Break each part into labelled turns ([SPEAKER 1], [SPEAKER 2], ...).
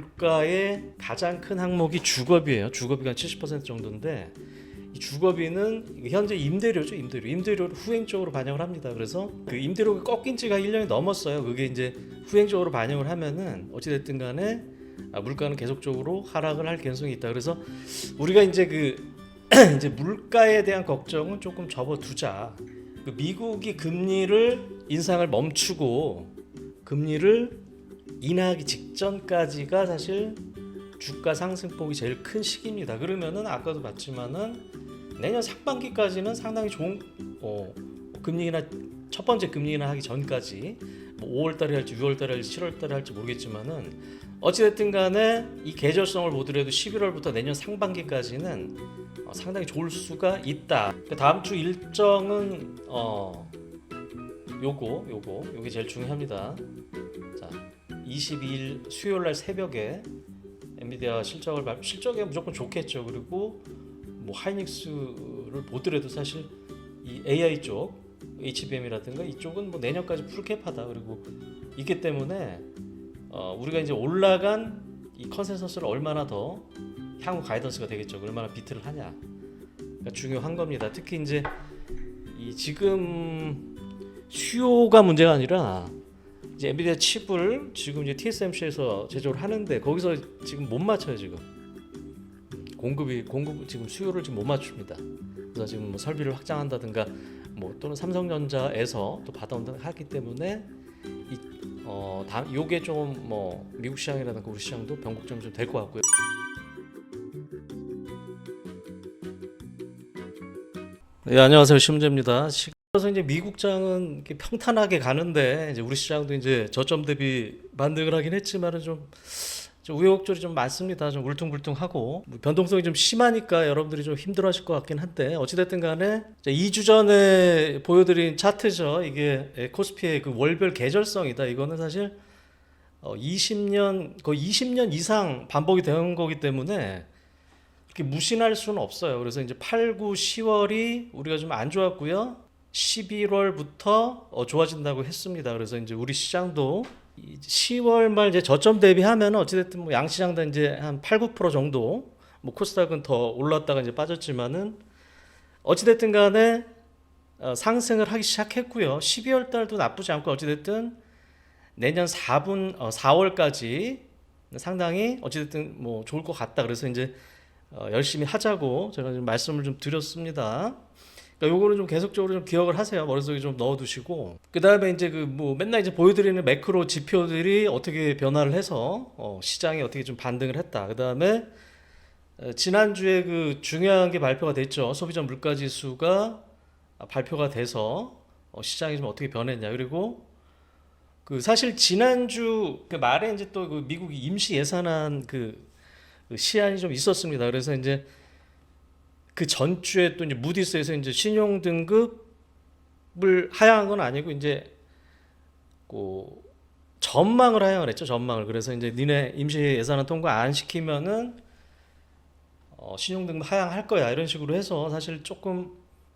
[SPEAKER 1] 물가의 가장 큰 항목이 주거비예요. 주거비가 한 70% 정도인데 이 주거비는 현재 임대료죠. 임대료를 후행적으로 반영을 합니다. 그래서 그 임대료가 꺾인 지가 1년이 넘었어요. 그게 이제 후행적으로 반영을 하면은 어찌됐든 간에 물가는 계속적으로 하락을 할 가능성이 있다. 그래서 우리가 이제 이제 물가에 대한 걱정은 조금 접어두자. 미국이 금리를 인상을 멈추고 금리를 인하하기 직전까지가 사실 주가 상승폭이 제일 큰 시기입니다. 그러면은 아까도 봤지만은 내년 상반기까지는 상당히 좋은 금리 인하 첫 번째 금리 인하 하기 전까지 뭐 5월달에 할지 6월달에 할지 7월달에 할지 모르겠지만은 어찌됐든 간에 이 계절성을 보더라도 11월부터 내년 상반기까지는 상당히 좋을 수가 있다. 다음 주 일정은 요게 제일 중요합니다. 자, 22일 수요일날 새벽에 엔비디아 실적이 무조건 좋겠죠. 그리고 뭐 하이닉스를 보더라도 사실 이 AI 쪽 HBM이라든가 이쪽은 뭐 내년까지 풀캡하다. 그리고 있기 때문에 우리가 이제 올라간 이 컨센서스를 얼마나 더 향후 가이던스가 되겠죠. 얼마나 비트를 하냐. 그러니까 중요한 겁니다. 특히 이제 이 지금 수요가 문제가 아니라 이제 엔비디아 칩을 지금 이제 TSMC에서 제조를 하는데 거기서 지금 못 맞춰요. 지금 공급 지금 수요를 지금 못 맞춥니다. 그래서 지금 뭐 설비를 확장한다든가 뭐 또는 삼성전자에서 또 받아온다 하기 때문에 요게 좀 뭐 미국 시장이라든가 우리 시장도 변곡점이 좀 될 것 같고요. 네, 안녕하세요. 심재입니다. 그래서 이제 미국장은 이렇게 평탄하게 가는데 이제 우리 시장도 이제 저점 대비 반등을 하긴 했지만은 좀 우여곡절이 좀 많습니다. 좀 울퉁불퉁하고 변동성이 좀 심하니까 여러분들이 좀 힘들어하실 것 같긴 한데 어찌됐든 간에 2주 전에 보여드린 차트죠. 이게 코스피의 그 월별 계절성이다. 이거는 사실 20년 거의 20년 이상 반복이 되는 거기 때문에 이렇게 무신할 수는 없어요. 그래서 이제 8, 9, 10월이 우리가 좀 안 좋았고요. 11월부터 좋아진다고 했습니다. 그래서 이제 우리 시장도 10월 말 이제 저점 대비하면 어찌됐든 뭐 양시장 다 이제 한 8, 9% 정도 뭐 코스닥은 더 올랐다가 이제 빠졌지만은 어찌됐든 간에 상승을 하기 시작했고요. 12월 달도 나쁘지 않고 어찌됐든 내년 4월까지 상당히 어찌됐든 뭐 좋을 것 같다. 그래서 이제 열심히 하자고 제가 좀 말씀을 좀 드렸습니다. 그러니까 요거는 좀 계속적으로 좀 기억을 하세요. 머릿속에 좀 넣어두시고 그 다음에 이제 뭐 맨날 이제 보여드리는 매크로 지표들이 어떻게 변화를 해서 시장이 어떻게 좀 반등을 했다. 그 다음에 지난주에 그 중요한 게 발표가 됐죠. 소비자 물가지수가 발표가 돼서 시장이 좀 어떻게 변했냐. 그리고 그 사실 지난주 그 말에 이제 또 그 미국이 임시 예산안 그 시한이 좀 있었습니다. 그래서 이제 그 전주에 또 이제 무디스에서 이제 신용 등급을 하향한 건 아니고 이제 그 전망을 하향을 했죠. 전망을. 그래서 이제 니네 임시 예산안 통과 안 시키면은 신용 등급 하향할 거야. 이런 식으로 해서 사실 조금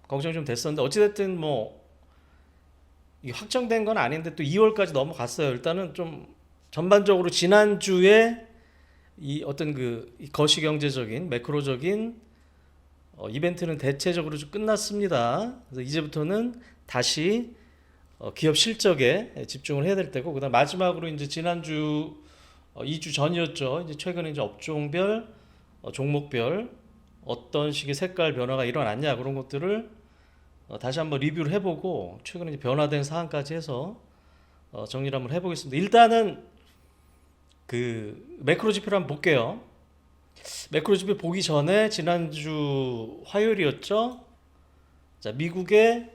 [SPEAKER 1] 걱정이 좀 됐었는데 어찌됐든 뭐 이게 확정된 건 아닌데 또 2월까지 넘어갔어요. 일단은 좀 전반적으로 지난주에 이 어떤 그 거시경제적인 매크로적인 이벤트는 대체적으로 좀 끝났습니다. 그래서 이제부터는 다시 기업 실적에 집중을 해야 될 때고, 그다음 마지막으로 이제 지난주 2주 전이었죠. 이제 최근에 이제 업종별, 종목별 어떤 식의 색깔 변화가 일어났냐 그런 것들을 다시 한번 리뷰를 해보고 최근에 이제 변화된 사항까지 해서 정리를 한번 해보겠습니다. 일단은 그 매크로 지표를 한번 볼게요. 매크로 지표 보기 전에 지난주 화요일이었죠. 자, 미국의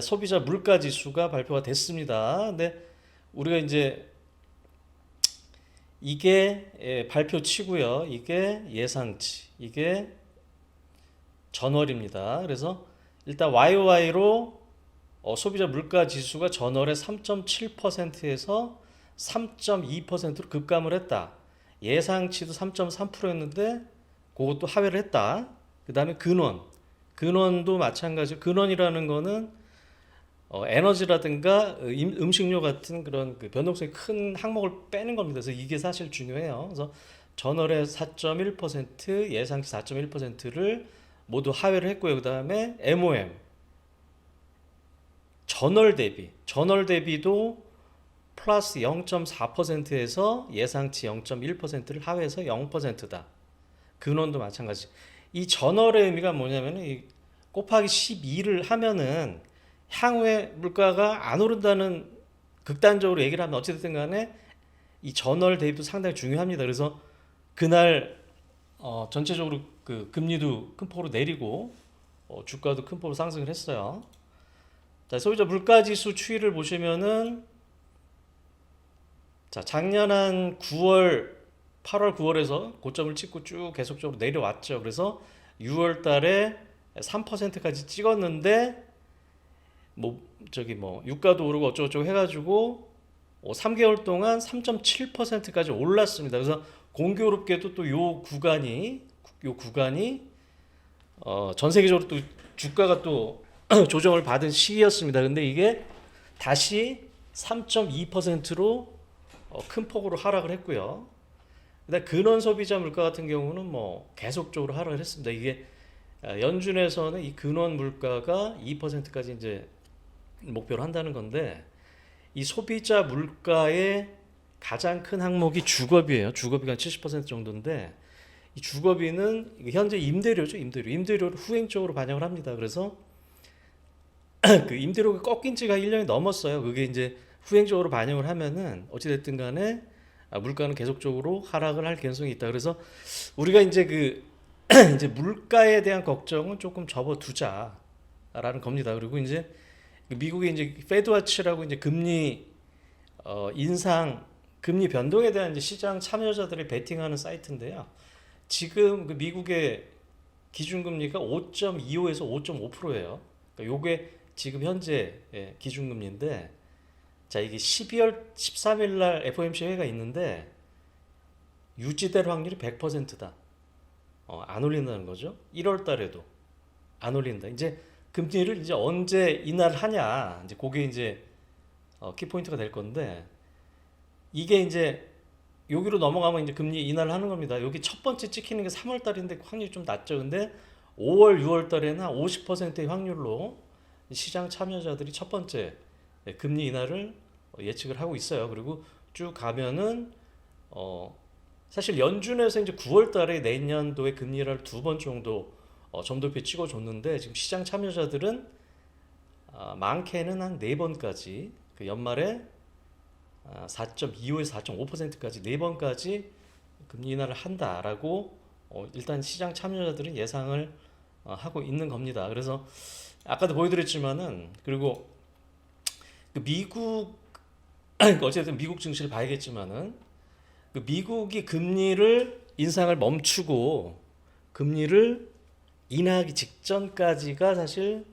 [SPEAKER 1] 소비자 물가 지수가 발표가 됐습니다. 근데 우리가 이제 이게 발표치고요. 이게 예상치. 이게 전월입니다. 그래서 일단 YOY로 소비자 물가 지수가 전월에 3.7%에서 3.2%로 급감을 했다. 예상치도 3.3%였는데 그것도 하회를 했다. 그 다음에 근원도 마찬가지. 근원이라는 거는 에너지라든가 음식료 같은 그런 그 변동성이 큰 항목을 빼는 겁니다. 그래서 이게 사실 중요해요. 그래서 전월에 4.1%, 예상치 4.1%를 모두 하회를 했고요. 그다음에 MOM 전월 대비도 플러스 0.4%에서 예상치 0.1%를 하회해서 0%다. 근원도 마찬가지. 이 전월의 의미가 뭐냐면은 이 곱하기 12를 하면은 향후에 물가가 안 오른다는 극단적으로 얘기를 하면 어찌됐든 간에 이 전월 대입도 상당히 중요합니다. 그래서 그날 전체적으로 그 금리도 큰 폭으로 내리고 주가도 큰 폭으로 상승을 했어요. 자, 소비자 물가지수 추이를 보시면은 자, 작년 한 9월, 8월, 9월에서 고점을 찍고 쭉 계속적으로 내려왔죠. 그래서 6월 달에 3%까지 찍었는데 유가도 오르고 어쩌고저쩌고 해가지고 3개월 동안 3.7%까지 올랐습니다. 그래서 공교롭게도 또 요 구간이 전 세계적으로 또 주가가 또 조정을 받은 시기였습니다. 근데 이게 다시 3.2%로 큰 폭으로 하락을 했고요. 근데 근원 소비자 물가 같은 경우는 뭐 계속적으로 하락을 했습니다. 이게 연준에서는 이 근원 물가가 2%까지 이제 목표로 한다는 건데 이 소비자 물가의 가장 큰 항목이 주거비예요. 주거비가 한 70% 정도인데 이 주거비는 현재 임대료죠. 임대료를 후행적으로 반영을 합니다. 그래서 그 임대료가 꺾인 지가 1년이 넘었어요. 그게 이제 후행적으로 반영을 하면은 어찌됐든 간에 물가는 계속적으로 하락을 할 가능성이 있다. 그래서 우리가 이제 이제 물가에 대한 걱정은 조금 접어두자라는 겁니다. 그리고 이제 미국의 이제 페드와치라고 이제 금리 인상, 금리 변동에 대한 이제 시장 참여자들이 베팅하는 사이트인데요. 지금 그 미국의 기준금리가 5.25에서 5.5%예요. 그러니까 요게 지금 현재 기준금리인데, 자, 이게 12월 13일 날 FOMC 회의가 있는데 유지될 확률이 100%다. 안 올린다는 거죠. 1월 달에도 안 올린다. 이제 금리를 이제 언제 인하하냐, 이제 그게 이제 키포인트가 될 건데, 이게 이제 여기로 넘어가면 이제 금리 인하를 하는 겁니다. 여기 첫 번째 찍히는 게 3월 달인데 확률이 좀 낮죠. 근데 5월, 6월 달에는 50%의 확률로 시장 참여자들이 첫 번째 금리 인하를 예측을 하고 있어요. 그리고 쭉 가면은 사실 연준에서 이제 9월 달에 내년도에 금리 인하를 2번 정도 점도표 찍어줬는데, 지금 시장 참여자들은 많게는 한 4번까지 그 연말에 4.25에서 4.5%까지 4번까지 금리 인하를 한다라고 일단 시장 참여자들은 예상을 하고 있는 겁니다. 그래서 아까도 보여드렸지만은, 그리고 그 미국 어쨌든 미국 증시를 봐야겠지만은, 그 미국이 금리를 인상을 멈추고 금리를 인하하기 직전까지가 사실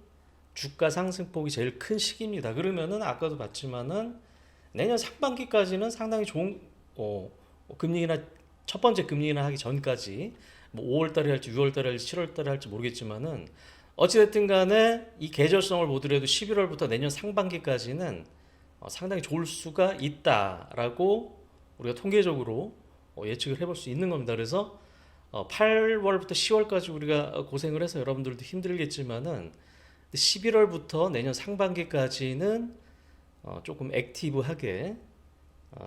[SPEAKER 1] 주가 상승폭이 제일 큰 시기입니다. 그러면은 아까도 봤지만은 내년 상반기까지는 상당히 좋은 금리 인하, 첫 번째 금리 인하 하기 전까지 뭐 5월 달에 할지 6월 달에 할지 7월 달에 할지 모르겠지만은 어찌됐든 간에 이 계절성을 보더라도 11월부터 내년 상반기까지는 상당히 좋을 수가 있다라고 우리가 통계적으로 예측을 해볼 수 있는 겁니다. 그래서 8월부터 10월까지 우리가 고생을 해서 여러분들도 힘들겠지만은 11월부터 내년 상반기까지는 조금 액티브하게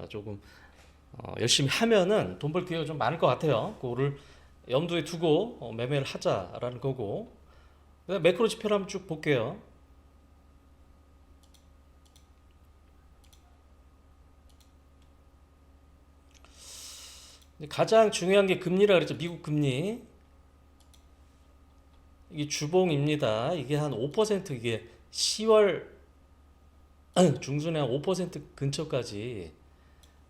[SPEAKER 1] 조금 열심히 하면은 돈 벌 기회가 좀 많을 것 같아요. 그거를 염두에 두고 매매를 하자라는 거고, 매크로 지표를 한번 쭉 볼게요. 가장 중요한 게 금리라 그랬죠. 미국 금리. 이게 주봉입니다. 이게 한 5%, 이게 10월 중순에 한 5% 근처까지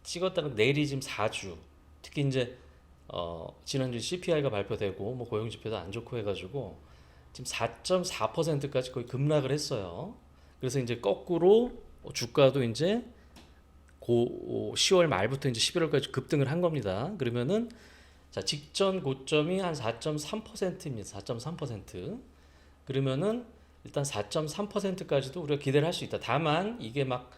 [SPEAKER 1] 찍었다는, 내일이 지금 4주. 특히 이제 지난주 CPI가 발표되고 뭐 고용 지표도 안 좋고 해가지고 지금 4.4%까지 거의 급락을 했어요. 그래서 이제 거꾸로 주가도 이제 10월 말부터 이제 11월까지 급등을 한 겁니다. 그러면은 자, 직전 고점이 한 4.3%입니다. 4.3%. 그러면은 일단 4.3%까지도 우리가 기대를 할 수 있다. 다만 이게 막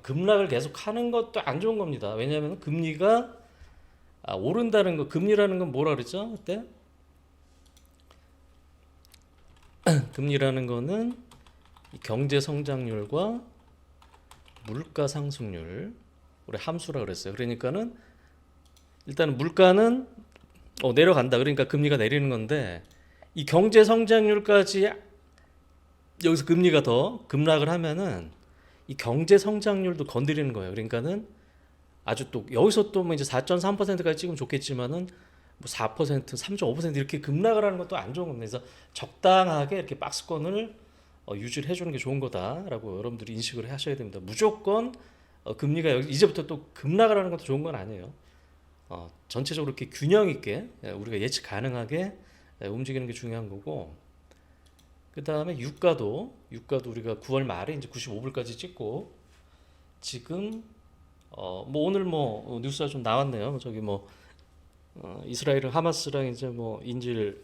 [SPEAKER 1] 급락을 계속 하는 것도 안 좋은 겁니다. 왜냐하면 금리가 오른다는 거, 금리라는 건 뭐라 그랬죠? 그때 금리라는 거는 경제 성장률과 물가 상승률 우리 함수라 그랬어요. 그러니까는 일단은 물가는 내려간다. 그러니까 금리가 내리는 건데 이 경제 성장률까지 여기서 금리가 더 급락을 하면은 이 경제 성장률도 건드리는 거예요. 그러니까는 아주 또 여기서 또 뭐 이제 4.3%까지 찍으면 좋겠지만은 뭐 4%, 3.5% 이렇게 급락을 하는 것도 안 좋은 겁니다. 그래서 적당하게 이렇게 박스권을 유지를 해주는 게 좋은 거다라고 여러분들이 인식을 하셔야 됩니다. 무조건 금리가 이제부터 또 급락을 하는 것도 좋은 건 아니에요. 전체적으로 이렇게 균형 있게 우리가 예측 가능하게 움직이는 게 중요한 거고, 그 다음에 유가도 우리가 9월 말에 이제 95불까지 찍고 지금 뭐 오늘 뭐 뉴스가 좀 나왔네요. 저기 뭐 이스라엘은 하마스랑 이제 뭐 인질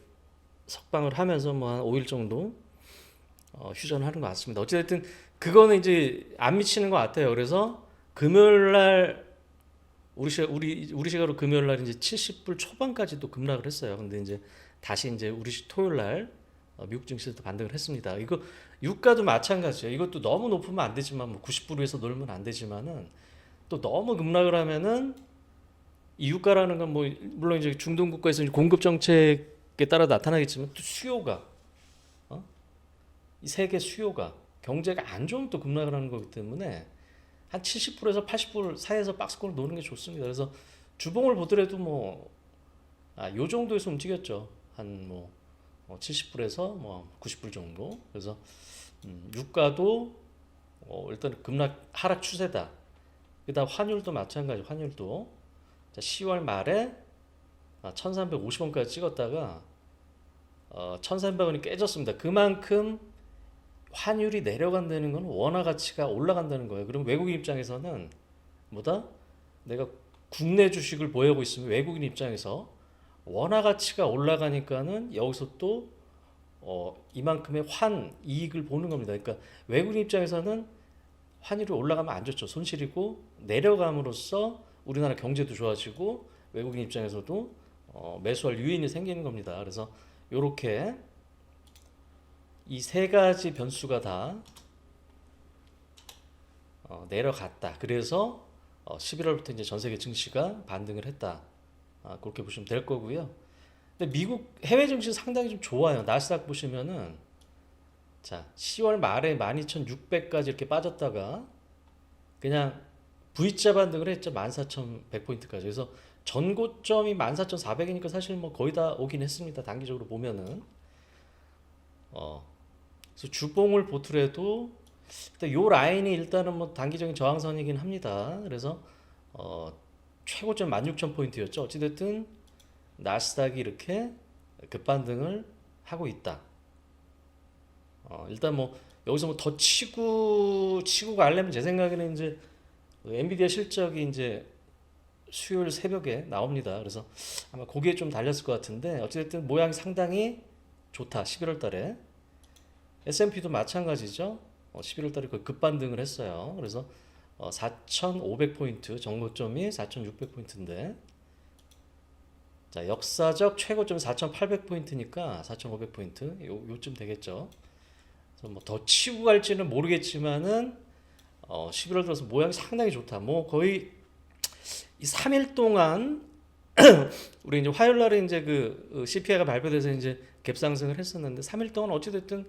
[SPEAKER 1] 석방을 하면서 뭐 한 5일 정도 휴전을 하는 것 같습니다. 어찌됐든 그거는 이제 안 미치는 것 같아요. 그래서 금요일 날 우리 시각으로 금요일 날 이제 70불 초반까지 또 급락을 했어요. 근데 이제 다시 이제 토요일 날 미국 증시에서 반등을 했습니다. 이거 유가도 마찬가지예요. 이것도 너무 높으면 안 되지만 뭐 90불 위에서 놀면 안 되지만은 또 너무 급락을 하면은 이 유가라는 건 뭐 물론 이제 중동 국가에서 공급 정책에 따라 나타나겠지만 또 수요가 이 세계 수요가 경제가 안 좋으면 또 급락을 하는 거기 때문에 한 70불에서 80불 사이에서 박스권을 노는 게 좋습니다. 그래서 주봉을 보더라도 뭐 요 정도에서 움직였죠. 한 뭐 70불에서 뭐 90불 정도. 그래서 유가도 일단 급락 하락 추세다. 그다음 환율도 마찬가지. 환율도 10월 말에 1,350원까지 찍었다가 1,300원이 깨졌습니다. 그만큼 환율이 내려간다는 건 원화 가치가 올라간다는 거예요. 그럼 외국인 입장에서는 뭐다? 내가 국내 주식을 보유하고 있으면 외국인 입장에서 원화 가치가 올라가니까는 여기서 또 이만큼의 환 이익을 보는 겁니다. 그러니까 외국인 입장에서는 환율이 올라가면 안 좋죠. 손실이고 내려감으로써 우리나라 경제도 좋아지고 외국인 입장에서도 매수할 유인이 생기는 겁니다. 그래서 이렇게 이 세 가지 변수가 다 내려갔다. 그래서 11월부터 이제 전 세계 증시가 반등을 했다. 그렇게 보시면 될 거고요. 근데 미국 해외 증시 상당히 좀 좋아요. 나스닥 보시면은 자 10월 말에 12,600까지 이렇게 빠졌다가 그냥 V자 반등을 했죠. 14,100포인트까지. 그래서 전고점이 14,400이니까 사실 뭐 거의 다 오긴 했습니다. 단기적으로 보면은 그래서 주봉을 보더라도 일단 요 라인이 일단은 뭐 단기적인 저항선이긴 합니다. 그래서 최고점 16,000포인트였죠. 어찌됐든 나스닥이 이렇게 급반등을 하고 있다. 일단 뭐 여기서 뭐 더 치고 가려면 제 생각에는 이제 엔비디아 실적이 이제 수요일 새벽에 나옵니다. 그래서 아마 거기에 좀 달렸을 것 같은데 어찌됐든 모양이 상당히 좋다. 11월 달에 S&P도 마찬가지죠. 11월 달에 거의 급반등을 했어요. 그래서 4,500포인트 정고점이 4,600포인트인데 자 역사적 최고점이 4,800포인트니까 4,500포인트 요쯤 되겠죠. 그래서 뭐 더 치고 갈지는 모르겠지만은 11월 들어서 모양이 상당히 좋다. 뭐 거의 이 3일 동안 우리 이제 화요일 날에 이제 그 CPI가 발표돼서 이제 갭 상승을 했었는데 3일 동안 어찌 됐든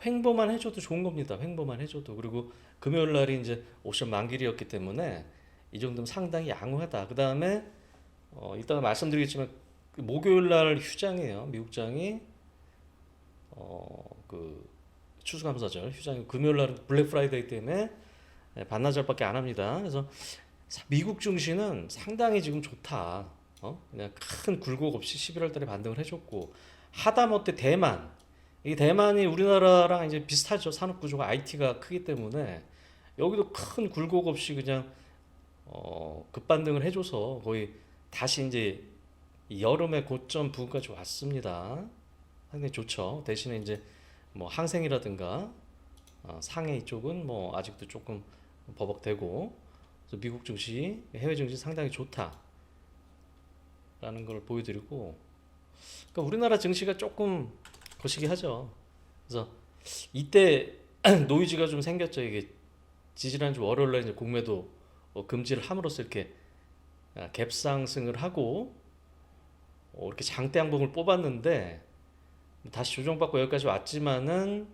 [SPEAKER 1] 횡보만 해줘도 좋은 겁니다. 횡보만 해줘도. 그리고 금요일 날이 이제 옵션 만길이었기 때문에 이 정도면 상당히 양호하다. 그 다음에 이따가 말씀드리겠지만 그 목요일 날 휴장이에요. 미국장이 그 추수감사절 휴장이고 금요일 날은 블랙 프라이데이 때문에 반나절밖에 안 합니다. 그래서 미국 증시는 상당히 지금 좋다. 그냥 큰 굴곡 없이 11월 달에 반등을 해줬고 하다못해 대만 이 대만이 우리나라랑 이제 비슷하죠. 산업 구조가 IT가 크기 때문에 여기도 큰 굴곡 없이 그냥 급반등을 해줘서 거의 다시 이제 여름의 고점 부근까지 왔습니다. 상당히 좋죠. 대신에 이제 뭐 항생이라든가 상해 이쪽은 뭐 아직도 조금 버벅대고, 그래서 미국 증시, 해외 증시 상당히 좋다라는 걸 보여드리고, 그러니까 우리나라 증시가 조금 거시기 하죠. 그래서 이때 노이즈가 좀 생겼죠. 이게 지지난주 월요일날 이제 공매도 금지를 함으로써 이렇게 갭 상승을 하고 이렇게 장대 양봉을 뽑았는데 다시 조정받고 여기까지 왔지만은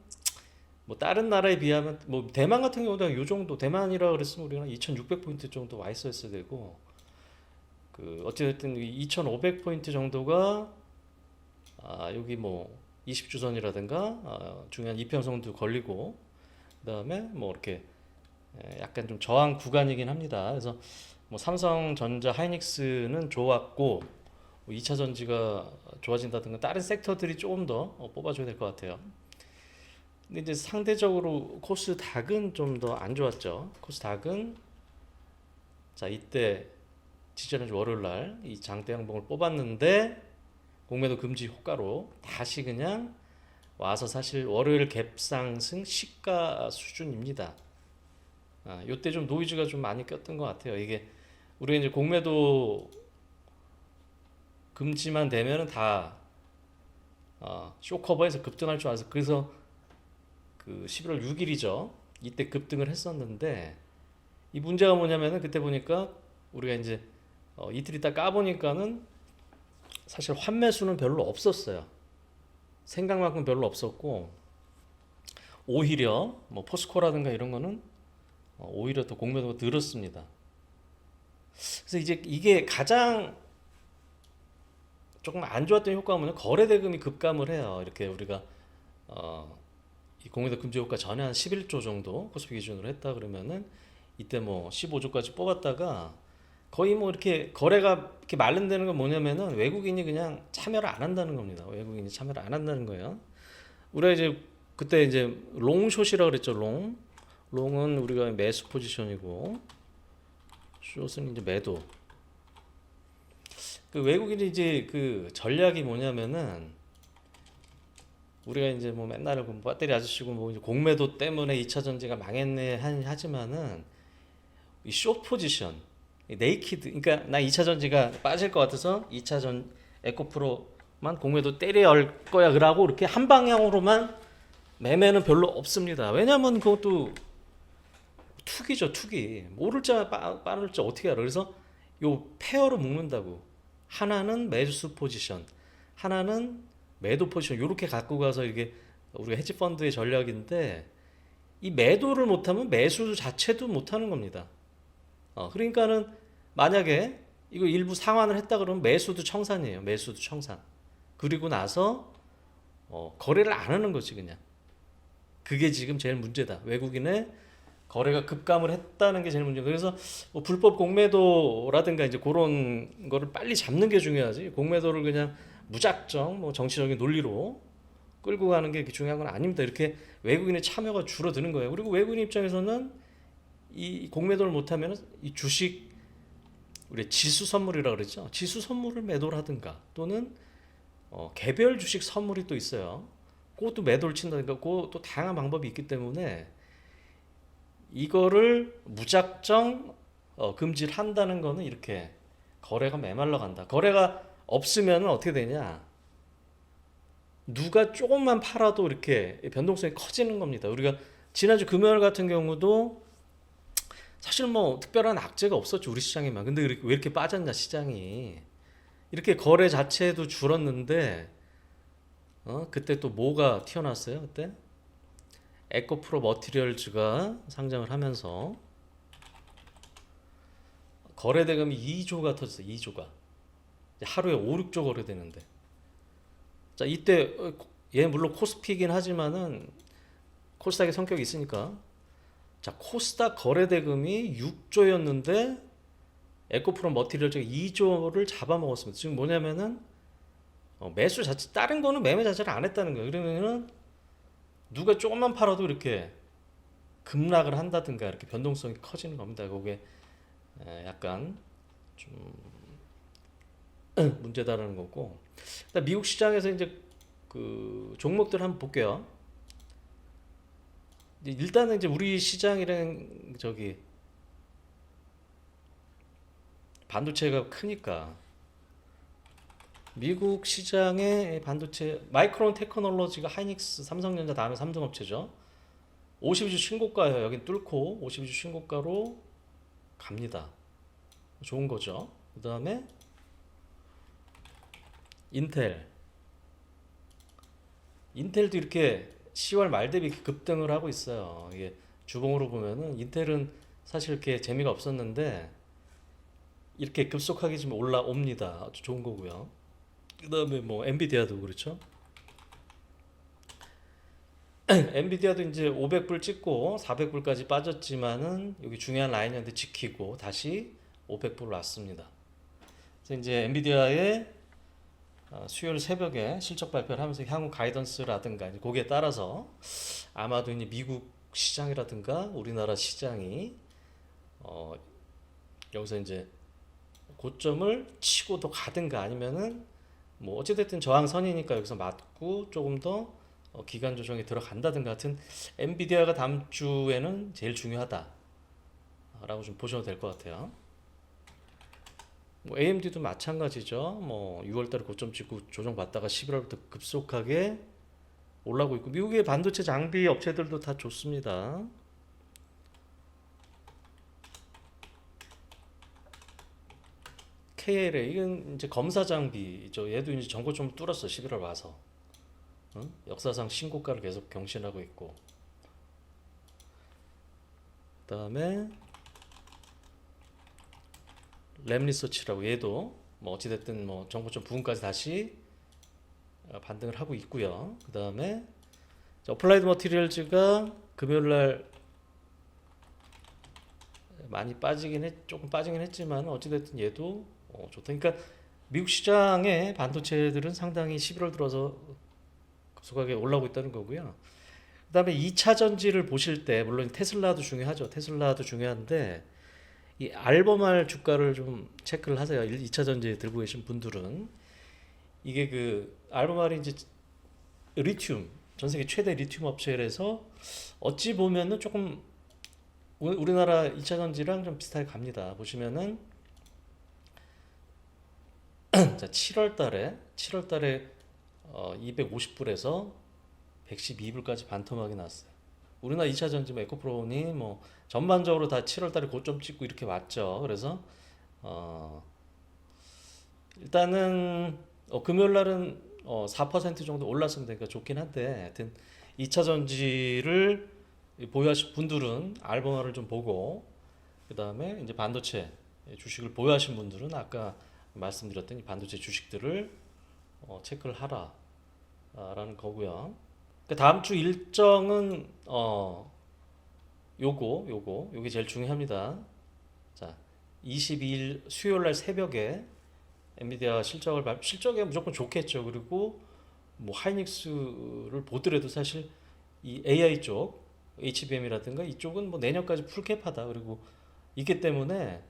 [SPEAKER 1] 뭐 다른 나라에 비하면 뭐 대만 같은 경우도 요 정도, 대만이라 그랬으면 우리가 2,600포인트 정도 와 있었어야 되고, 그 어찌됐든 2,500포인트 정도가 여기 뭐 20주선이라든가 중요한 이평선도 걸리고, 그다음에 뭐 이렇게 약간 좀 저항 구간이긴 합니다. 그래서 뭐 삼성전자, 하이닉스는 좋았고, 뭐 2차 전지가 좋아진다든가 다른 섹터들이 조금 더 뽑아줘야 될 것 같아요. 근데 이제 상대적으로 코스닥은 좀 더 안 좋았죠. 코스닥은 자 이때 지지난주 월요일 날 이 장대 양봉을 뽑았는데 공매도 금지 효과로 다시 그냥 와서 사실 월요일 갭상승 시가 수준입니다. 요때 좀 노이즈가 좀 많이 꼈던 것 같아요. 이게 우리가 이제 공매도 금지만 되면은 다 쇼커버에서 급등할 줄 알아서, 그래서 그 11월 6일이죠. 이때 급등을 했었는데, 이 문제가 뭐냐면은 그때 보니까 우리가 이제 이틀 있다 까보니까는 사실 환매수는 별로 없었어요. 생각만큼 별로 없었고, 오히려 뭐 포스코라든가 이런 거는 오히려 더 공매도가 늘었습니다. 그래서 이제 이게 가장 조금 안 좋았던 효과가 뭐냐, 거래 대금이 급감을 해요. 이렇게 우리가 이 공매도 금지 효과 전에 한 11조 정도 코스피 기준으로 했다 그러면은 이때 뭐 15조까지 뽑았다가 거의 뭐 이렇게 거래가 이렇게 말른다는 건 뭐냐면은 외국인이 그냥 참여를 안 한다는 겁니다. 외국인이 참여를 안 한다는 거예요. 우리가 이제 그때 이제 롱숏이라고 그랬죠. 롱은 우리가 매수 포지션이고, 숏은 이제 매도. 그 외국인이 이제 그 전략이 뭐냐면은 우리가 이제 뭐 맨날 뭐 배터리 아저씨고 뭐 이제 공매도 때문에 2차 전지가 망했네 하지만은 이 숏 포지션, 이 네이키드, 그러니까 나 2차 전지가 빠질 것 같아서 2차 전 에코프로만 공매도 때려 열 거야 그러고 이렇게 한 방향으로만 매매는 별로 없습니다. 왜냐면 그것도 투기죠, 투기. 오를 자 빠를 자 어떻게 알아? 그래서 요 페어로 묶는다고. 하나는 매수 포지션, 하나는 매도 포지션, 이렇게 갖고 가서 이게 우리가 헤지 펀드의 전략인데, 이 매도를 못하면 매수 자체도 못하는 겁니다. 그러니까는 만약에 이거 일부 상환을 했다 그러면 매수도 청산이에요. 매수도 청산. 그리고 나서 거래를 안 하는 거지 그냥. 그게 지금 제일 문제다. 외국인의 거래가 급감을 했다는 게 제일 문제다. 그래서 뭐 불법 공매도라든가 이제 그런 거를 빨리 잡는 게 중요하지. 공매도를 그냥 무작정 뭐 정치적인 논리로 끌고 가는 게 중요한 건 아닙니다. 이렇게 외국인의 참여가 줄어드는 거예요. 그리고 외국인 입장에서는 이 공매도를 못하면 이 주식, 우리 지수 선물이라고 그랬죠. 지수 선물을 매도를 하든가, 또는 개별 주식 선물이 또 있어요. 그것도 매도를 친다든가, 그것도 다양한 방법이 있기 때문에 이거를 무작정 금지를 한다는 거는 이렇게 거래가 메말라 간다. 거래가 없으면 어떻게 되냐? 누가 조금만 팔아도 이렇게 변동성이 커지는 겁니다. 우리가 지난주 금요일 같은 경우도 사실 뭐 특별한 악재가 없었죠, 우리 시장에만. 근데 왜 이렇게 빠졌냐 시장이. 이렇게 거래 자체도 줄었는데 그때 또 뭐가 튀어나왔어요? 그때 에코프로 머티리얼즈가 상장을 하면서 거래 대금이 2조가 터졌어요. 2조가 하루에 5, 6조 거래되는데, 자 이때 얘 물론 코스피이긴 하지만은 코스닥의 성격이 있으니까, 자 코스닥 거래 대금이 6조였는데 에코프로 머티리얼즈가 2조를 잡아먹었습니다. 지금 뭐냐면은 매수 자체, 다른 거는 매매 자체를 안 했다는 거예요. 그러면은 누가 조금만 팔아도 이렇게 급락을 한다든가 이렇게 변동성이 커지는 겁니다. 그게 약간 좀 문제다라는 거고. 미국 시장에서 이제 그 종목들 한번 볼게요. 일단은 이제 우리 시장이랑 저기 반도체가 크니까 미국 시장의 반도체 마이크론 테크놀로지가 하이닉스, 삼성전자 다음에 3등 업체죠. 52주 신고가예요. 여긴 뚫고 52주 신고가로 갑니다. 좋은 거죠. 그 다음에 인텔. 인텔도 이렇게 10월 말 대비 급등을 하고 있어요. 이게 주봉으로 보면은 인텔은 사실 이렇게 재미가 없었는데 이렇게 급속하게 지금 올라옵니다. 아주 좋은 거고요. 그 다음에 뭐 엔비디아도 그렇죠. 엔비디아도 이제 500불 찍고 400불까지 빠졌지만은 여기 중요한 라인이었는데 지키고 다시 500불 왔습니다. 그래서 이제 엔비디아의 수요일 새벽에 실적 발표를 하면서 향후 가이던스라든가 이제 거기에 따라서 아마도 이제 미국 시장이라든가 우리나라 시장이 여기서 이제 고점을 치고 더 가든가 아니면은 뭐 어찌됐든 저항선이니까 여기서 맞고 조금 더 기간 조정에 들어간다든가 같은 엔비디아가 다음 주에는 제일 중요하다라고 좀 보셔도 될 것 같아요. 뭐 AMD도 마찬가지죠. 뭐 6월달에 고점 찍고 조정받다가 11월부터 급속하게 올라오고 있고 미국의 반도체 장비 업체들도 다 좋습니다. KLA 이건 이제 검사 장비죠. 얘도 이제 전고점 뚫었어. 11월 와서 응? 역사상 신고가를 계속 경신하고 있고 그다음에 램리서치라고 얘도 뭐 어찌됐든 뭐 전고점 부근까지 다시 반등을 하고 있고요. 그다음에 어플라이드 머티리얼즈가 금요일날 많이 조금 빠지긴 했지만 어찌됐든 얘도 좋다. 그러니까 미국 시장의 반도체들은 상당히 11월 들어서 급속하게 올라오고 있다는 거고요. 그다음에 2차 전지를 보실 때 물론 테슬라도 중요하죠. 테슬라도 중요한데 이 알범알 주가를 좀 체크를 하세요. 2차 전지 들고 계신 분들은 이게 그 알범알이 이제 리튬 전 세계 최대 리튬 업체라서 어찌 보면은 조금 우리나라 2차 전지랑 좀 비슷하게 갑니다. 보시면은 자, 7월 달에 250불에서 112불까지 반토막이 났어요. 우리나라 2차 전지 뭐 에코프로니 뭐 전반적으로 다 7월 달에 고점 찍고 이렇게 왔죠. 그래서 일단은 금요일 날은 4% 정도 올랐으면 되니까 좋긴 한데 하여튼 2차 전지를 보유하신 분들은 알범화를 좀 보고 그다음에 이제 반도체 주식을 보유하신 분들은 아까 말씀드렸던 이 반도체 주식들을 체크를 하라라는 거고요. 그 다음 주 일정은 요게 제일 중요합니다. 자, 22일 수요일 날 새벽에 엔비디아 실적이 무조건 좋겠죠. 그리고 뭐 하이닉스를 보더라도 사실 이 AI 쪽 HBM이라든가 이쪽은 뭐 내년까지 풀캡하다. 그리고 있기 때문에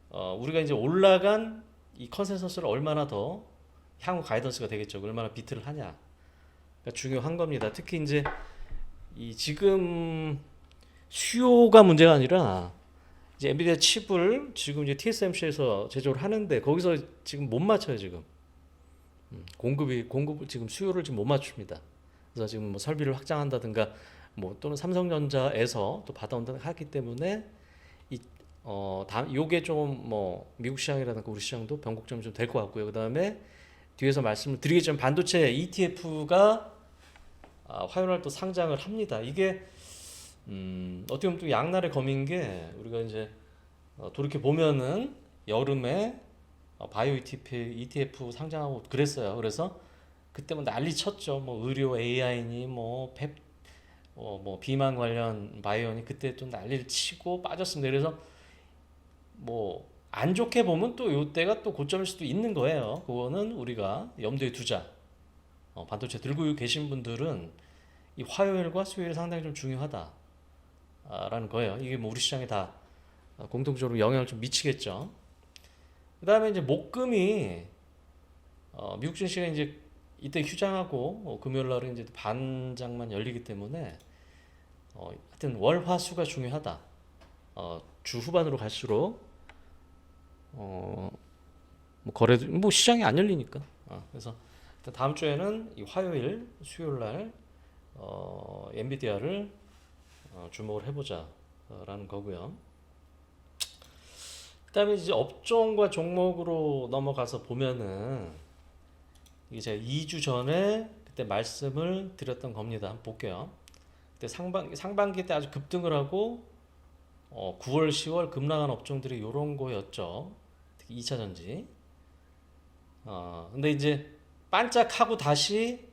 [SPEAKER 1] 우리가 이제 올라간 이 컨센서스를 얼마나 더 향후 가이던스가 되겠죠. 얼마나 비트를 하냐. 그러니까 중요한 겁니다. 특히 이제 이 지금 수요가 문제가 아니라 이제 엔비디아 칩을 지금 이제 TSMC에서 제조를 하는데 거기서 지금 못 맞춰요. 지금 공급을 지금 수요를 지금 못 맞춥니다. 그래서 지금 뭐 설비를 확장한다든가 뭐 또는 삼성전자에서 또 받아온다든가 하기 때문에 요게 좀 뭐 미국 시장이라든가 우리 시장도 변곡점이 좀 될 것 같고요. 그다음에 뒤에서 말씀을 드리겠지만 반도체 ETF가 화요일 날 또 상장을 합니다. 이게 어떻게 보면 또 양날의 검인 게 우리가 이제 돌이켜 보면은 여름에 바이오 ETF 상장하고 그랬어요. 그래서 그때 뭐 난리 쳤죠. 뭐 의료 AI니 뭐 비만 관련 바이오니 그때 좀 난리를 치고 빠졌습니다. 그래서 뭐 안 좋게 보면 또 요때가 또 고점일 수도 있는 거예요. 그거는 우리가 염두에 두자. 반도체 들고 계신 분들은 이 화요일과 수요일 상당히 좀 중요하다라는 거예요. 이게 뭐 우리 시장에 다 공통적으로 영향을 좀 미치겠죠. 그다음에 이제 목금이 미국 증시가 이제 이때 휴장하고 금요일 날은 이제 반장만 열리기 때문에 하여튼 월화수가 중요하다. 주 후반으로 갈수록 뭐 거래도 뭐 시장이 안 열리니까. 그래서 일단 다음 주에는 이 화요일, 수요일 날 엔비디아를 주목을 해보자라는 거고요. 그다음에 이제 업종과 종목으로 넘어가서 보면은 이게 제가 2주 전에 그때 말씀을 드렸던 겁니다. 한번 볼게요. 그때 상반기 때 아주 급등을 하고 9월, 10월 급락한 업종들이 요런 거였죠. 특히 2차 전지. 근데 이제 반짝하고 다시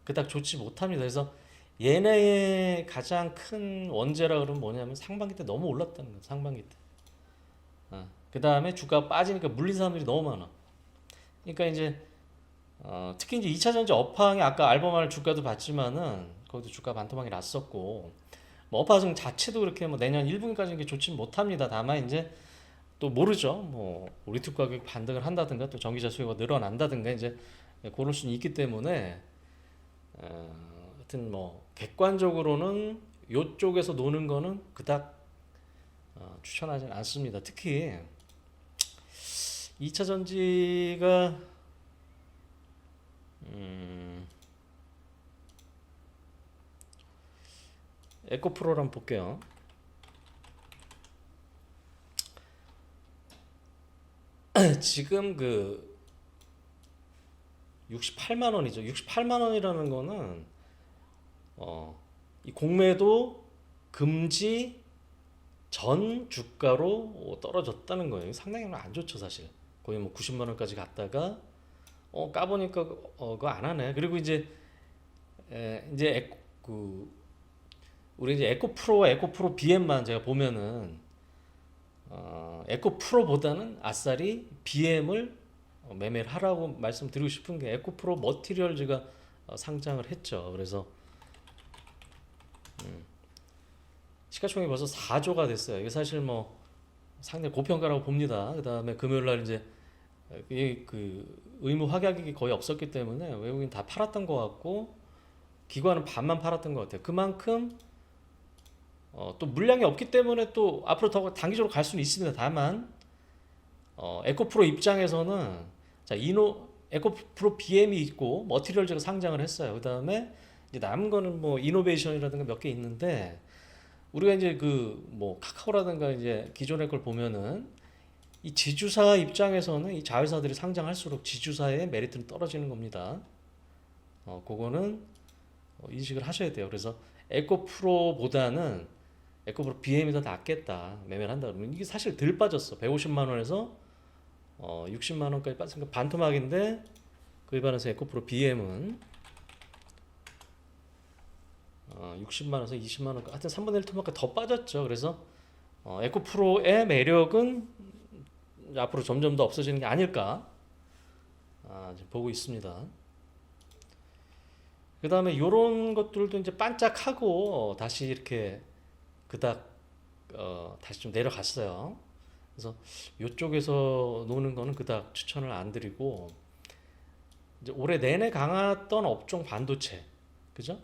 [SPEAKER 1] 그닥 좋지 못합니다. 그래서 얘네의 가장 큰 원죄라 그러면 뭐냐면 상반기 때 너무 올랐다는 거예요. 상반기 때. 그 다음에 주가가 빠지니까 물린 사람들이 너무 많아. 그러니까 이제 특히 이제 2차 전지 업황이 아까 알범할 주가도 봤지만은 거기도 주가 반토막이 났었고 뭐 업황 자체도 그렇게 뭐 내년 1분기까지는 좋지 못합니다. 다만 이제 또 모르죠. 뭐 리튬 가격 반등을 한다든가 또 전기차 수요가 늘어난다든가 이제 그럴 수는 있기 때문에 하여튼 뭐 객관적으로는 요쪽에서 노는 거는 그닥 추천하진 않습니다. 특히 2차 전지가 에코프로를 한번 볼게요. 지금 그 68만 원이죠. 68만 원이라는 거는 이 공매도 금지 전 주가로 떨어졌다는 거예요. 상당히 안 좋죠, 사실. 거의 뭐 90만 원까지 갔다가 까보니까 그거 안 하네. 그리고 이제 이제 우리 이제 에코프로와 에코프로 BM만 제가 보면은 에코프로보다는 아싸리 BM을 매매를 하라고 말씀드리고 싶은 게 에코프로 머티리얼즈가 상장을 했죠. 그래서 시가총액이 벌써 4조가 됐어요. 이게 사실 뭐 상당히 고평가라고 봅니다. 그 다음에 금요일 날 이제 그 의무 확약이 거의 없었기 때문에 외국인 다 팔았던 것 같고 기관은 반만 팔았던 것 같아요. 그만큼 또 물량이 없기 때문에 또 앞으로 더 단기적으로 갈 수는 있습니다. 다만 에코프로 입장에서는 자 에코프로 BM이 있고 머티리얼즈가 상장을 했어요. 그 다음에 이제 남은 거는 뭐 이노베이션이라든가 몇 개 있는데 우리가 이제 그 뭐 카카오라든가 이제 기존의 걸 보면은 이 지주사 입장에서는 이 자회사들이 상장할수록 지주사의 메리트는 떨어지는 겁니다. 그거는 인식을 하셔야 돼요. 그래서 에코프로보다는 에코프로 BM이 더 낫겠다 매매를 한다 그러면 이게 사실 덜 빠졌어. 150만 원에서 60만 원까지 빠졌으니까 반토막인데 그에 반해서 에코프로 BM은 60만 원에서 20만 원, 하여튼 3분의 1 토막까지 더 빠졌죠. 그래서 에코프로의 매력은 앞으로 점점 더 없어지는 게 아닐까 지금 보고 있습니다. 그 다음에 이런 것들도 이제 반짝하고 다시 이렇게 그닥 다시 좀 내려갔어요. 그래서 이쪽에서 노는 거는 그닥 추천을 안 드리고 이제 올해 내내 강했던 업종 반도체, 그죠?